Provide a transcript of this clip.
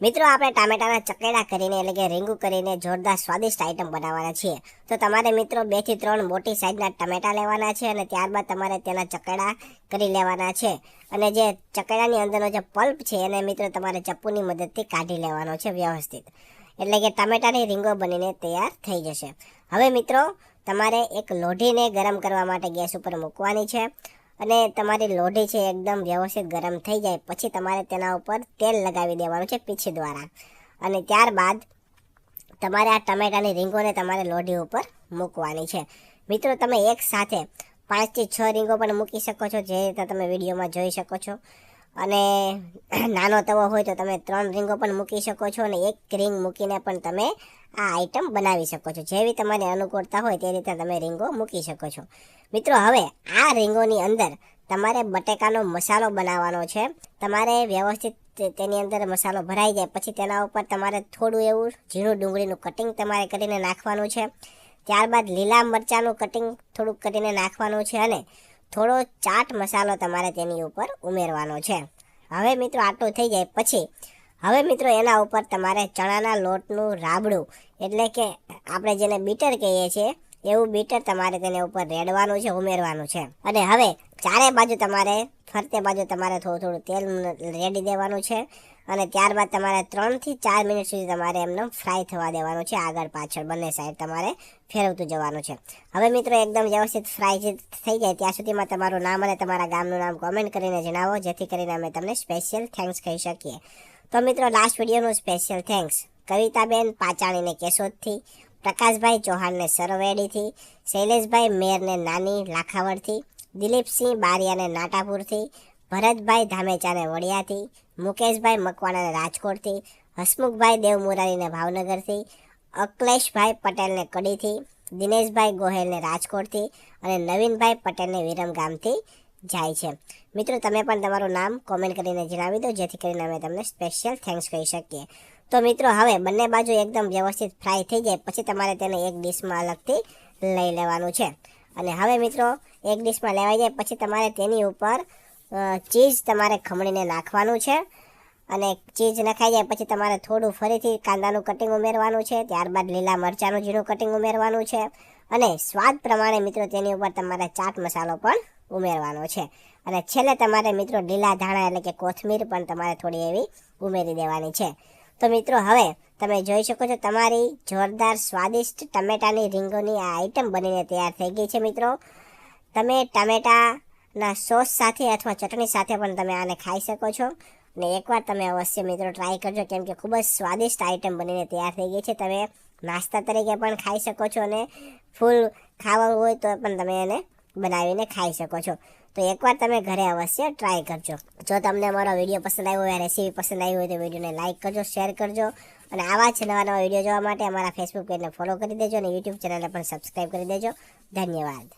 મિત્રો આપણે ટામેટાના ચકેડા કરીને એટલે કે રીંગુ કરીને જોરદાર સ્વાદિષ્ટ આઈટમ બનાવવાના છીએ. તો તમારે મિત્રો 2 થી 3 મોટી સાઈઝના ટમેટા લેવાના છે અને ત્યારબાદ તમારે તેના ચકેડા કરી લેવાના છે. અને જે ચકેડાની અંદરનો જે પલ્પ છે એને મિત્રો તમારે ચપ્પુની મદદથી કાઢી લેવાનો છે વ્યવસ્થિત. એટલે કે ટમેટાની રીંગો બનીને તૈયાર થઈ જશે. હવે મિત્રો તમારે એક લોઢીને ગરમ કરવા માટે ગેસ ઉપર મૂકવાની છે. અને તમારી લોઢી છે એકદમ વ્યવસ્થિત ગરમ થઈ જાય પછી તમારે તેના ઉપર તેલ લગાવી દેવાનું છે પીછી દ્વારા. અને ત્યારબાદ તમારે આ ટમેટાની રીંગોને તમારે લોઢી ઉપર મૂકવાની છે. મિત્રો તમે એક સાથે 5 થી 6 રીંગો પણ મૂકી શકો છો, જે રીતે તમે વિડીયોમાં જોઈ શકો છો. અને નાનો તવો હોય તો તમે 3 રીંગો પણ મૂકી શકો છો અને એક રીંગ મૂકીને પણ તમે આ આઈટમ બનાવી શકો છો. જેવી તમારી અનુકૂળતા હોય તે રીતે તમે રીંગો મૂકી શકો છો. મિત્રો હવે આ રીંગોની અંદર તમારે બટેકાનો મસાલો બનાવવાનો છે. તમારે વ્યવસ્થિત તેની અંદર મસાલો ભરાઈ જાય પછી તેના ઉપર તમારે થોડું એવું ઝીણું ડુંગળીનું કટિંગ તમારે કરીને નાખવાનું છે. ત્યારબાદ લીલા મરચાંનું કટિંગ થોડુંક કરીને નાખવાનું છે અને થોડો ચાટ મસાલો તમારે તેની ઉપર ઉમેરવાનો છે. હવે મિત્રો આટલું થઈ જાય પછી હવે મિત્રો એના ઉપર તમારે ચણાના લોટનું રાબડું એટલે કે આપણે જેને બીટર કહીએ છીએ એવું બીટર તમારે તેને ઉપર રેડવાનું છે, ઉમેરવાનું છે. અને હવે ચારે બાજુ તમારે ફરતે બાજુ તમારે થોડું તેલ રેડી દેવાનું છે. અને ત્યારબાદ તમારે 3 થી 4 મિનિટ સુધી તમારે એમને ફ્રાય થવા દેવાનું છે. આગળ પાછળ બંને સાઈડ તમારે ફેરવતું જવાનું છે. હવે મિત્રો એકદમ વ્યવસ્થિત ફ્રાય થઈ જાય ત્યાં સુધીમાં તમારું નામ અને તમારા ગામનું નામ કોમેન્ટ કરીને જણાવો, જેથી કરીને અમે તમને સ્પેશિયલ થેન્ક્સ કહી શકીએ. તો મિત્રો લાસ્ટ વિડીયોનું સ્પેશિયલ થેન્ક્સ કવિતાબેન પાચાણીને કેશોદથી, પ્રકાશભાઈ ચૌહાણને સરવેડીથી, શૈલેષભાઈ મેરને નાની લાખાવડથી, દિલીપસિંહ બારિયાને નાટાપુરથી, ભરતભાઈ ધામેચાને વડિયાથી, મુકેશભાઈ મકવાણાને રાજકોટથી, હસમુખભાઈ દેવમુરારીને ભાવનગરથી, અકલેશભાઈ પટેલને કડીથી, દિનેશભાઈ ગોહેલને રાજકોટથી અને નવીનભાઈ પટેલને વિરમગામથી જાય છે. મિત્રો તમે પણ તમારું નામ કોમેન્ટ કરીને જણાવી દો, જેથી કરીને અમે તમને સ્પેશિયલ થેન્ક્સ કહી શકીએ. તો મિત્રો હવે બંને બાજુ એકદમ વ્યવસ્થિત ફ્રાય થઈ જાય પછી તમારે તેને એક ડીશમાં અલગથી લઈ લેવાનું છે. અને હવે મિત્રો એક ડીશમાં લેવાઈ જાય પછી તમારે તેની ઉપર ચીઝ તમારે ખમણીને નાખવાનું છે. અને ચીઝ નખાઈ જાય પછી તમારે થોડું ફરીથી કાંદાનું કટિંગ ઉમેરવાનું છે. ત્યારબાદ લીલા મરચાંનું ઝીણું કટિંગ ઉમેરવાનું છે. અને સ્વાદ પ્રમાણે મિત્રો તેની ઉપર તમારે ચાટ મસાલો પણ ઉમેરવાનો છે. અને છેલ્લે તમારે મિત્રો લીલા ધાણા એટલે કે કોથમીર પણ તમારે થોડી એવી ઉમેરી દેવાની છે. તો મિત્રો હવે તમે જોઈ શકો છો તમારી જોરદાર સ્વાદિષ્ટ ટમેટાની રીંગોની આ આઈટમ બનીને તૈયાર થઈ ગઈ છે. મિત્રો તમે ટમેટાના સોસ સાથે અથવા ચટણી સાથે પણ તમે આને ખાઈ શકો છો. અને એકવાર તમે અવશ્ય મિત્રો ટ્રાય કરજો, કેમ કે ખૂબ જ સ્વાદિષ્ટ આઈટમ બનીને તૈયાર થઈ ગઈ છે. તમે નાસ્તા તરીકે પણ ખાઈ શકો છો અને ફૂલ ખાવાનું હોય તો પણ તમે એને બનાવીને ખાઈ શકો છો. તો એકવાર તમે ઘરે અવશ્ય ટ્રાય કરજો. જો તમને અમારો વિડીયો પસંદ આવ્યો હોય, રેસીપી પસંદ આવી હોય તો વિડીયોને લાઇક કરજો, શેર કરજો. અને આવા જ નવા નવા વિડીયો જોવા માટે અમારા ફેસબુક પેજને ફોલો કરી દેજો અને યુટ્યુબ ચેનલને પણ સબસ્ક્રાઈબ કરી દેજો. ધન્યવાદ.